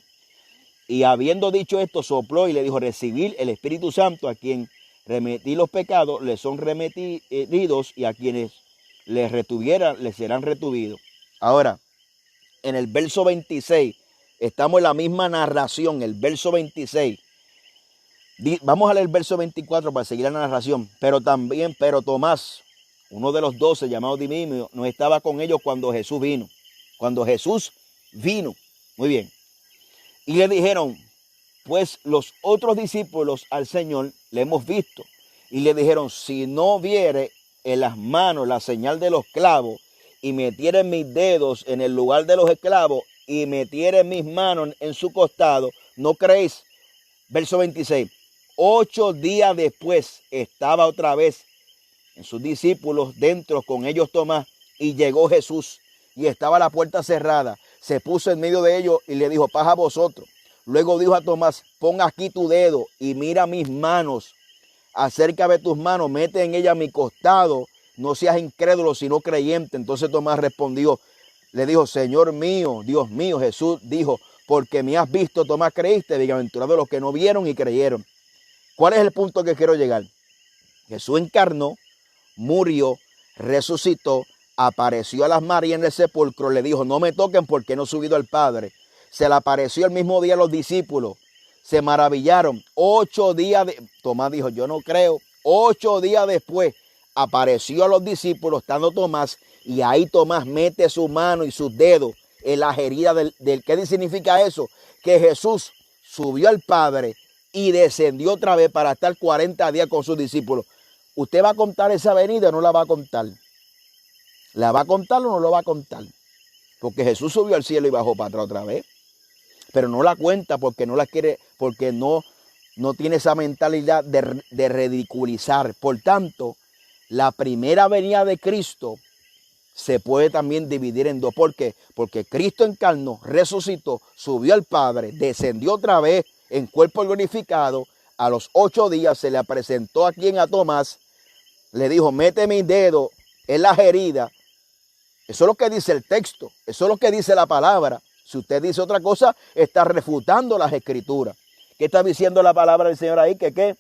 Y habiendo dicho esto, sopló y le dijo, recibid el Espíritu Santo, a quien remití los pecados, les son remitidos, y a quienes les retuvieran, les serán retuvidos. Ahora, en el verso 26, estamos en la misma narración, el verso 26. Vamos a leer el verso 24 para seguir la narración. Pero Tomás, uno de los 12, llamado Didimo, no estaba con ellos cuando Jesús vino. Cuando Jesús vino. Muy bien. Y le dijeron, pues los otros discípulos al Señor le hemos visto. Y le dijeron, si no viere en las manos la señal de los clavos, y metiere mis dedos en el lugar de los clavos, y metiere mis manos en su costado, ¿no creéis? Verso 26. 8 días después estaba otra vez en sus discípulos dentro, con ellos Tomás, y llegó Jesús, y estaba la puerta cerrada. Se puso en medio de ellos y le dijo, paz a vosotros. Luego dijo a Tomás, pon aquí tu dedo y mira mis manos. Acerca de tus manos, mete en ella mi costado. No seas incrédulo, sino creyente. Entonces Tomás respondió, le dijo, Señor mío, Dios mío. Jesús dijo, porque me has visto, Tomás, creíste. Bienaventurados los que no vieron y creyeron. ¿Cuál es el punto que quiero llegar? Jesús encarnó, murió, resucitó, apareció a las Marías en el sepulcro, le dijo, no me toquen porque no he subido al Padre. Se le apareció el mismo día a los discípulos. Se maravillaron. 8 días Tomás dijo, yo no creo. 8 días después apareció a los discípulos, estando Tomás, y ahí Tomás mete su mano y sus dedos en las heridas del ¿qué significa eso? Que Jesús subió al Padre y descendió otra vez para estar 40 días con sus discípulos. ¿Usted va a contar esa venida o no la va a contar? ¿La va a contar o no lo va a contar? Porque Jesús subió al cielo y bajó para atrás otra vez. Pero no la cuenta porque no la quiere, porque no tiene esa mentalidad de ridiculizar. Por tanto, la primera venida de Cristo se puede también dividir en dos. ¿Por qué? Porque Cristo encarnó, resucitó, subió al Padre, descendió otra vez en cuerpo glorificado. A los 8 días se le presentó a quien, a Tomás, le dijo, mete mi dedo en las heridas. Eso es lo que dice el texto, eso es lo que dice la palabra. Si usted dice otra cosa, está refutando las escrituras. ¿Qué está diciendo la palabra del Señor ahí? Que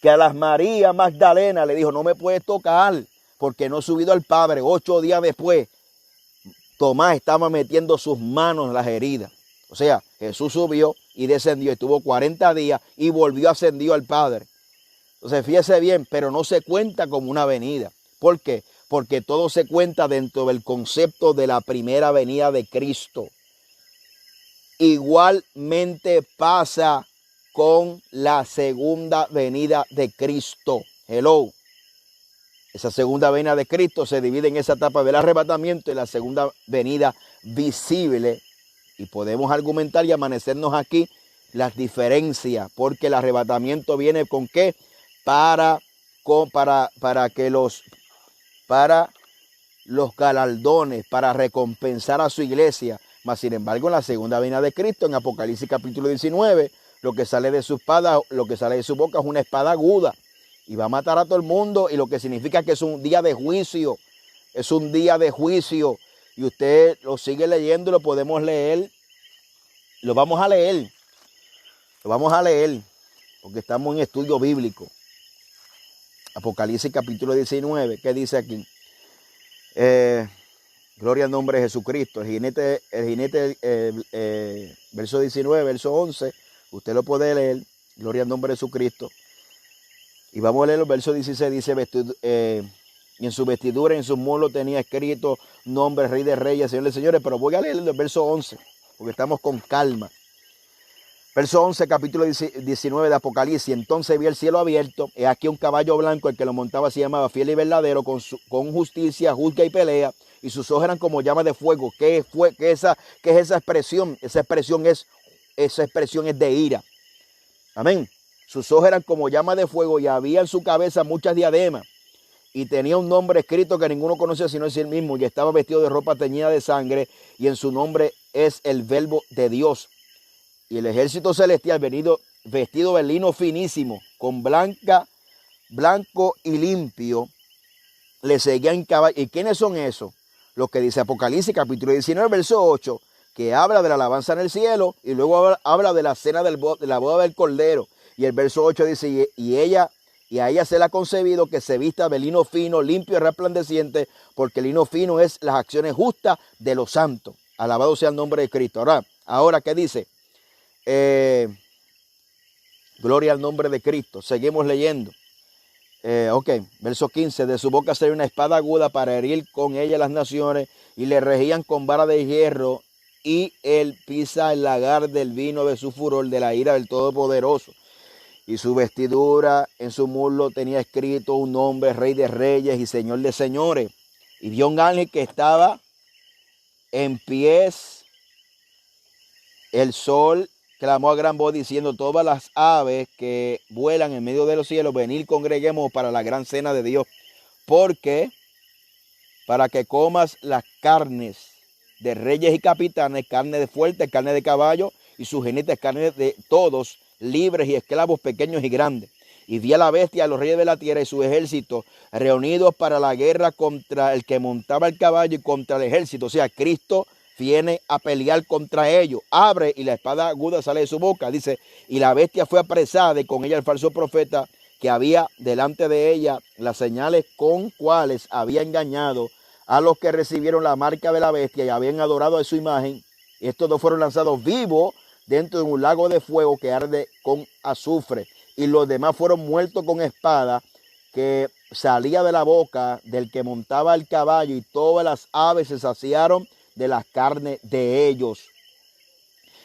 a las María Magdalena le dijo, no me puedes tocar porque no he subido al Padre. 8 días después, Tomás estaba metiendo sus manos en las heridas. O sea, Jesús subió y descendió, estuvo 40 días y volvió, ascendió al Padre. Entonces, fíjese bien, pero no se cuenta como una venida. ¿Por qué? Porque todo se cuenta dentro del concepto de la primera venida de Cristo. Igualmente pasa con la segunda venida de Cristo. Hello. Esa segunda venida de Cristo se divide en esa etapa del arrebatamiento y la segunda venida visible. Y podemos argumentar y amanecernos aquí las diferencias, porque el arrebatamiento viene con ¿qué? Para los galardones, para recompensar a su iglesia. Mas sin embargo, en la segunda venida de Cristo, en Apocalipsis capítulo 19, lo que sale de su espada, lo que sale de su boca es una espada aguda y va a matar a todo el mundo, y lo que significa que es un día de juicio. Es un día de juicio. Y usted lo sigue leyendo y lo podemos leer. Lo vamos a leer. Lo vamos a leer porque estamos en estudio bíblico. Apocalipsis capítulo 19, ¿qué dice aquí? Gloria al nombre de Jesucristo. El jinete, verso 19, verso 11, usted lo puede leer. Gloria al nombre de Jesucristo. Y vamos a leer el verso 16, dice, y en su vestidura y en sus muslos tenía escrito nombre, Rey de Reyes, Señor de Señores. Pero voy a leer el verso 11, porque estamos con calma. Verso 11, capítulo 19 de Apocalipsis. Entonces vi el cielo abierto, he aquí un caballo blanco, el que lo montaba se llamaba Fiel y Verdadero, con justicia, juzga y pelea, y sus ojos eran como llamas de fuego. ¿Qué es esa expresión? Esa expresión es de ira. Amén. Sus ojos eran como llamas de fuego y había en su cabeza muchas diademas. Y tenía un nombre escrito que ninguno conocía sino él mismo. Y estaba vestido de ropa teñida de sangre. Y en su nombre es el Verbo de Dios. Y el ejército celestial vestido de lino finísimo, con blanco y limpio, le seguían en caballo. ¿Y quiénes son esos? Los que dice Apocalipsis capítulo 19, verso 8, que habla de la alabanza en el cielo y luego habla de la cena de la boda del Cordero. Y el verso 8 dice, y a ella se le ha concebido que se vista de lino fino, limpio y resplandeciente, porque el lino fino es las acciones justas de los santos. Alabado sea el nombre de Cristo. Ahora ¿qué dice? Gloria al nombre de Cristo. Seguimos leyendo. Verso 15. De su boca salió una espada aguda para herir con ella las naciones, y le regían con vara de hierro, y él pisa el lagar del vino de su furor, de la ira del Todopoderoso. Y su vestidura en su muslo tenía escrito un nombre: Rey de Reyes y Señor de Señores. Y vio un ángel que estaba en pies. El sol clamó a gran voz diciendo: todas las aves que vuelan en medio de los cielos, venid, congreguemos para la gran cena de Dios. Porque para que comas las carnes de reyes y capitanes, carne de fuertes, carne de caballo, y sus jinetes, carne de todos, libres y esclavos, pequeños y grandes. Y vi a la bestia, a los reyes de la tierra y su ejército reunidos para la guerra contra el que montaba el caballo y contra el ejército. O sea, Cristo viene a pelear contra ellos. Abre y la espada aguda sale de su boca. Dice, y la bestia fue apresada y con ella el falso profeta, que había delante de ella las señales con cuales había engañado a los que recibieron la marca de la bestia y habían adorado a su imagen. Y estos dos fueron lanzados vivos dentro de un lago de fuego que arde con azufre. Y los demás fueron muertos con espada que salía de la boca del que montaba el caballo, y todas las aves se saciaron de las carnes de ellos.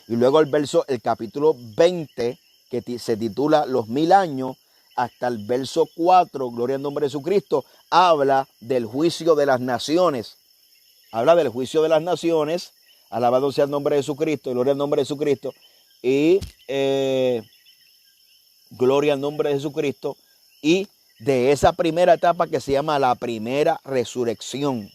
Y luego el capítulo 20, que se titula Los 1000 años, hasta el verso 4, gloria al nombre de Jesucristo, habla del juicio de las naciones. Habla del juicio de las naciones. Alabado sea el nombre de Jesucristo, gloria al nombre de Jesucristo. Y gloria al nombre de Jesucristo. Y de esa primera etapa que se llama la primera resurrección.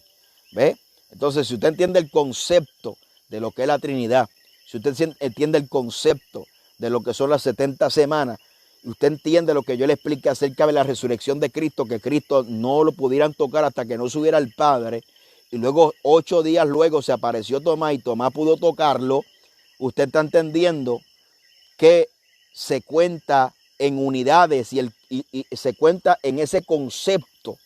¿Ve? Entonces, si usted entiende el concepto de lo que es la Trinidad, si usted entiende el concepto de lo que son las 70 semanas, y usted entiende lo que yo le expliqué acerca de la resurrección de Cristo, que Cristo no lo pudieran tocar hasta que no subiera el Padre, y luego 8 días luego se apareció Tomás y Tomás pudo tocarlo, usted está entendiendo que se cuenta en unidades y se cuenta en ese concepto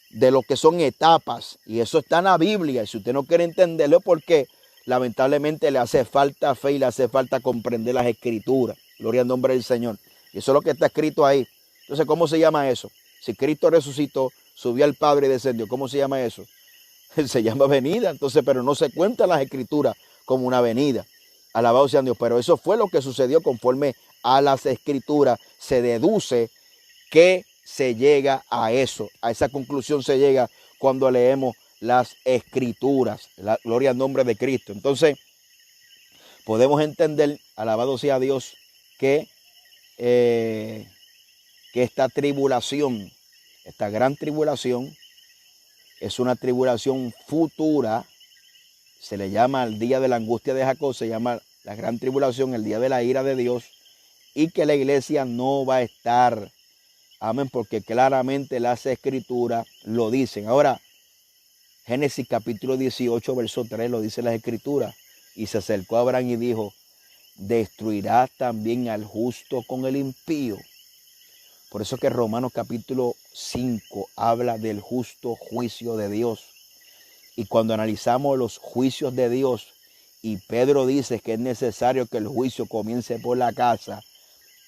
de lo que son etapas, y eso está en la Biblia. Y si usted no quiere entenderlo, porque lamentablemente le hace falta fe y le hace falta comprender las Escrituras. Gloria al nombre del Señor. Y eso es lo que está escrito ahí. Entonces, ¿cómo se llama eso? Si Cristo resucitó, subió al Padre y descendió, ¿cómo se llama eso? Se llama venida. Entonces, pero no se cuenta en las Escrituras como una venida. Alabado sea Dios. Pero eso fue lo que sucedió conforme a las Escrituras. Se deduce que se llega a eso. A esa conclusión se llega cuando leemos las Escrituras. La gloria al nombre de Cristo. Entonces, podemos entender, alabado sea Dios, que esta tribulación, esta gran tribulación, es una tribulación futura. Se le llama el día de la angustia de Jacob, se llama la gran tribulación, el día de la ira de Dios, y que la iglesia no va a estar. Amén, porque claramente las Escrituras lo dicen. Ahora, Génesis capítulo 18, verso 3, lo dice las Escrituras. Y se acercó a Abraham y dijo: ¿destruirás también al justo con el impío? Por eso que Romanos capítulo 5 habla del justo juicio de Dios. Y cuando analizamos los juicios de Dios, y Pedro dice que es necesario que el juicio comience por la casa,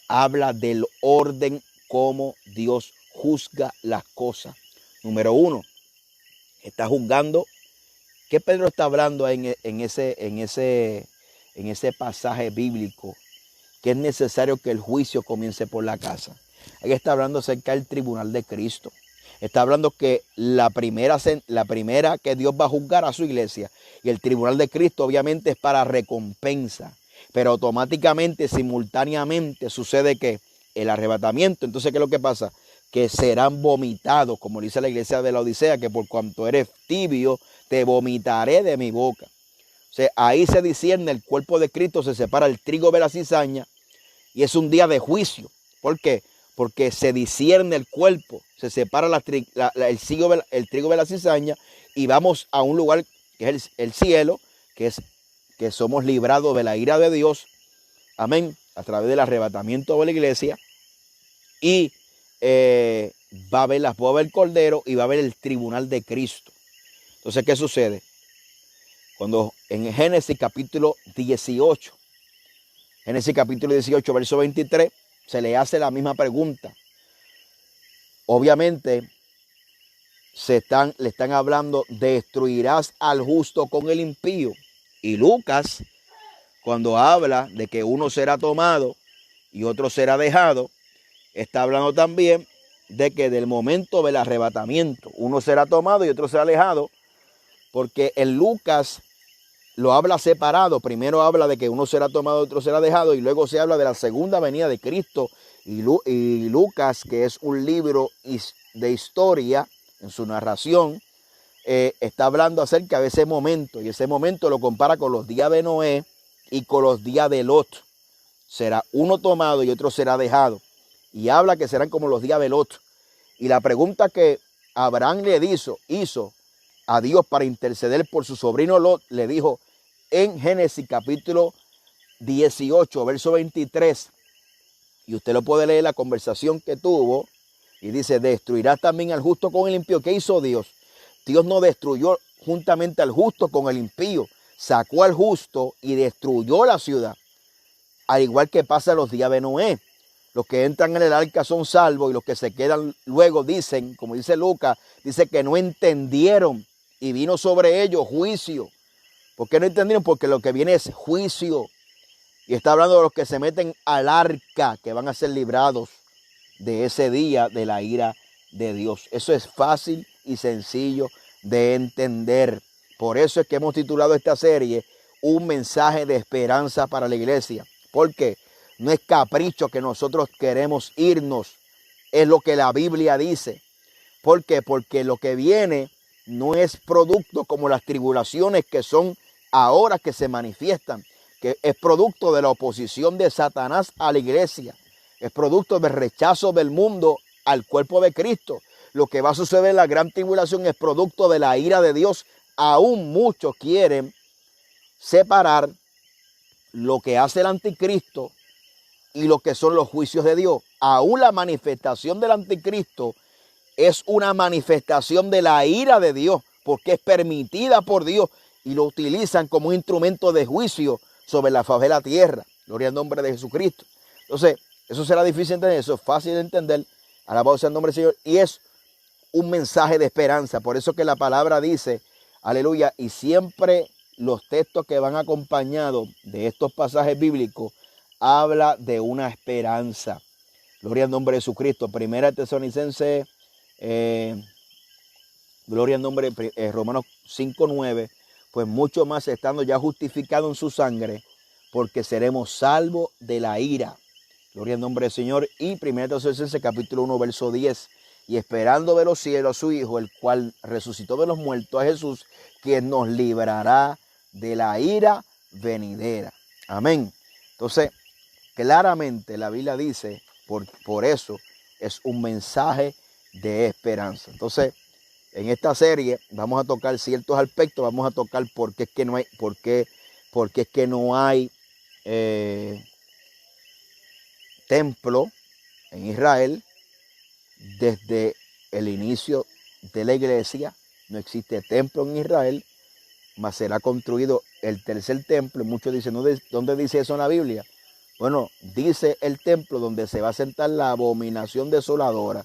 habla del orden como Dios juzga las cosas. Número 1, está juzgando. ¿Qué Pedro está hablando en ese pasaje bíblico? Que es necesario que el juicio comience por la casa. Aquí está hablando acerca del tribunal de Cristo. Está hablando que la primera que Dios va a juzgar a su iglesia. Y el tribunal de Cristo obviamente es para recompensa. Pero automáticamente, simultáneamente, sucede que el arrebatamiento. Entonces, ¿qué es lo que pasa? Que serán vomitados, como dice la iglesia de la Odisea, que por cuanto eres tibio, te vomitaré de mi boca. O sea, ahí se discierne el cuerpo de Cristo, se separa el trigo de la cizaña y es un día de juicio. ¿Por qué? Porque se discierne el cuerpo, se separa el trigo de la cizaña y vamos a un lugar que es el cielo, que somos librados de la ira de Dios. Amén. A través del arrebatamiento de la iglesia. Y va a haber las bodas del Cordero y va a haber el tribunal de Cristo. Entonces, ¿qué sucede? Cuando en Génesis capítulo 18, verso 23, se le hace la misma pregunta. Obviamente, le están hablando, destruirás al justo con el impío. Y Lucas, cuando habla de que uno será tomado y otro será dejado, está hablando también de que del momento del arrebatamiento, uno será tomado y otro será dejado, porque en Lucas lo habla separado. Primero habla de que uno será tomado y otro será dejado, y luego se habla de la segunda venida de Cristo. Y Lucas, que es un libro de historia, en su narración, está hablando acerca de ese momento, y ese momento lo compara con los días de Noé y con los días de Lot. Será uno tomado y otro será dejado. Y habla que serán como los días de Lot. Y la pregunta que Abraham le hizo a Dios para interceder por su sobrino Lot, le dijo en Génesis capítulo 18, verso 23. Y usted lo puede leer, la conversación que tuvo. Y dice, destruirás también al justo con el impío. ¿Qué hizo Dios? Dios no destruyó juntamente al justo con el impío. Sacó al justo y destruyó la ciudad. Al igual que pasa en los días de Noé. Los que entran en el arca son salvos y los que se quedan luego dicen, como dice Lucas, dice que no entendieron y vino sobre ellos juicio. ¿Por qué no entendieron? Porque lo que viene es juicio. Y está hablando de los que se meten al arca, que van a ser librados de ese día de la ira de Dios. Eso es fácil y sencillo de entender. Por eso es que hemos titulado esta serie Un mensaje de esperanza para la iglesia. ¿Por qué? No es capricho que nosotros queremos irnos. Es lo que la Biblia dice. ¿Por qué? Porque lo que viene no es producto como las tribulaciones que son ahora que se manifiestan, que es producto de la oposición de Satanás a la iglesia. Es producto del rechazo del mundo al cuerpo de Cristo. Lo que va a suceder en la gran tribulación es producto de la ira de Dios. Aún muchos quieren separar lo que hace el anticristo y lo que son los juicios de Dios. Aún la manifestación del anticristo es una manifestación de la ira de Dios, porque es permitida por Dios y lo utilizan como un instrumento de juicio sobre la faz de la tierra. Gloria al nombre de Jesucristo. Entonces, eso será difícil de entender, eso es fácil de entender. Alabado sea el nombre del Señor. Y es un mensaje de esperanza. Por eso que la palabra dice, aleluya, y siempre los textos que van acompañados de estos pasajes bíblicos habla de una esperanza. Gloria al nombre de Jesucristo. Primera Tesalonicenses, gloria al nombre de Romanos 5:9. Pues mucho más estando ya justificados en su sangre, porque seremos salvos de la ira. Gloria al nombre del Señor. Y Primera Tesalonicenses capítulo 1, verso 10. Y esperando de los cielos a su Hijo, el cual resucitó de los muertos, a Jesús, quien nos librará de la ira venidera. Amén. Entonces, claramente la Biblia dice, por eso es un mensaje de esperanza. Entonces, en esta serie vamos a tocar ciertos aspectos, vamos a tocar por qué es que no hay, por qué es que no hay templo en Israel. Desde el inicio de la iglesia no existe templo en Israel, mas será construido el tercer templo. Muchos dicen, ¿dónde dice eso en la Biblia? Bueno, dice el templo donde se va a sentar la abominación desoladora.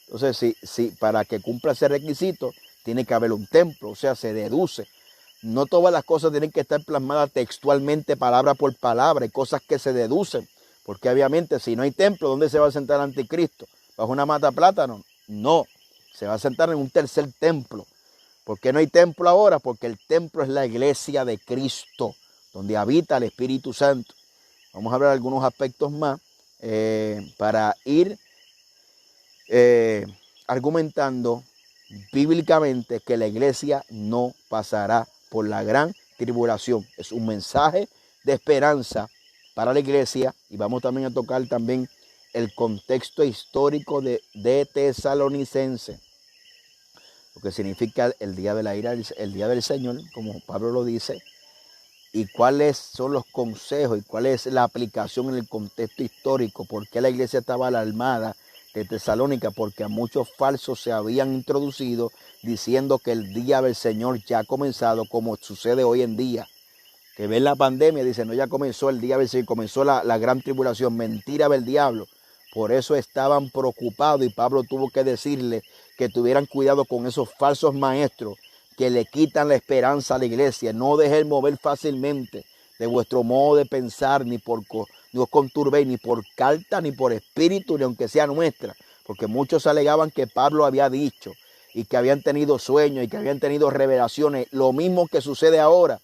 Entonces, si para que cumpla ese requisito, tiene que haber un templo, o sea, se deduce. No todas las cosas tienen que estar plasmadas textualmente, palabra por palabra. Hay cosas que se deducen, porque obviamente si no hay templo, ¿dónde se va a sentar el anticristo? ¿Bajo una mata de plátano? No, se va a sentar en un tercer templo. ¿Por qué no hay templo ahora? Porque el templo es la iglesia de Cristo, donde habita el Espíritu Santo. Vamos a hablar de algunos aspectos más para ir argumentando bíblicamente que la iglesia no pasará por la gran tribulación. Es un mensaje de esperanza para la iglesia, y vamos también a tocar también el contexto histórico de Tesalonicense, lo que significa el día de la ira, el día del Señor, como Pablo lo dice, y cuáles son los consejos y cuál es la aplicación en el contexto histórico, por qué la iglesia estaba alarmada de Tesalónica, porque a muchos falsos se habían introducido diciendo que el día del Señor ya ha comenzado, como sucede hoy en día, que ven la pandemia, dicen, no, ya comenzó el día del Señor, comenzó la gran tribulación, mentira del diablo. Por eso estaban preocupados, y Pablo tuvo que decirle que tuvieran cuidado con esos falsos maestros que le quitan la esperanza a la iglesia. No dejen mover fácilmente de vuestro modo de pensar, ni os conturbéis, ni por carta, ni por espíritu, ni aunque sea nuestra. Porque muchos alegaban que Pablo había dicho, y que habían tenido sueños, y que habían tenido revelaciones. Lo mismo que sucede ahora,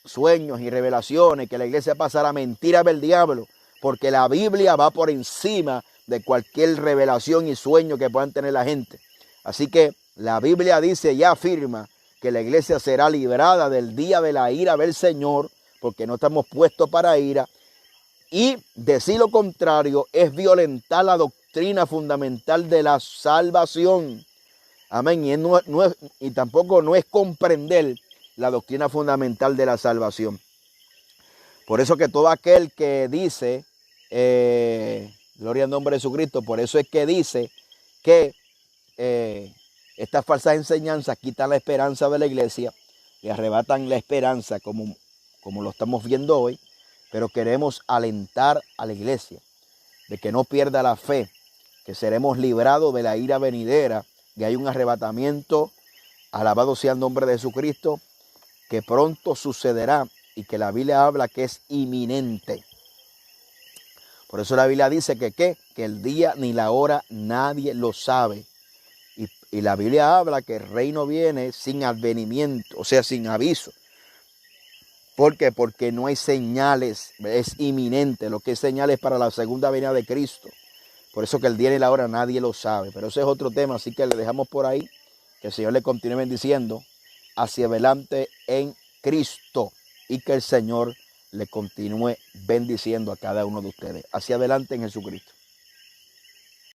sueños y revelaciones, que la iglesia pasará mentira del diablo, porque la Biblia va por encima de cualquier revelación y sueño que puedan tener la gente. Así que la Biblia dice y afirma que la iglesia será librada del día de la ira del Señor, porque no estamos puestos para ira, y decir lo contrario es violentar la doctrina fundamental de la salvación. Amén. Y tampoco no es comprender la doctrina fundamental de la salvación. Por eso que todo aquel que dice, gloria al nombre de Jesucristo, por eso es que dice que estas falsas enseñanzas quitan la esperanza de la iglesia y arrebatan la esperanza como lo estamos viendo hoy, pero queremos alentar a la iglesia de que no pierda la fe, que seremos librados de la ira venidera, que hay un arrebatamiento, alabado sea el nombre de Jesucristo, que pronto sucederá y que la Biblia habla que es inminente. Por eso la Biblia dice que el día ni la hora nadie lo sabe. Y la Biblia habla que el reino viene sin advenimiento, o sea, sin aviso. ¿Por qué? Porque no hay señales, es inminente. Lo que es señales para la segunda venida de Cristo. Por eso que el día ni la hora nadie lo sabe. Pero ese es otro tema, así que le dejamos por ahí. Que el Señor le continúe bendiciendo hacia adelante en Cristo, y que el Señor le continúe bendiciendo a cada uno de ustedes hacia adelante en Jesucristo.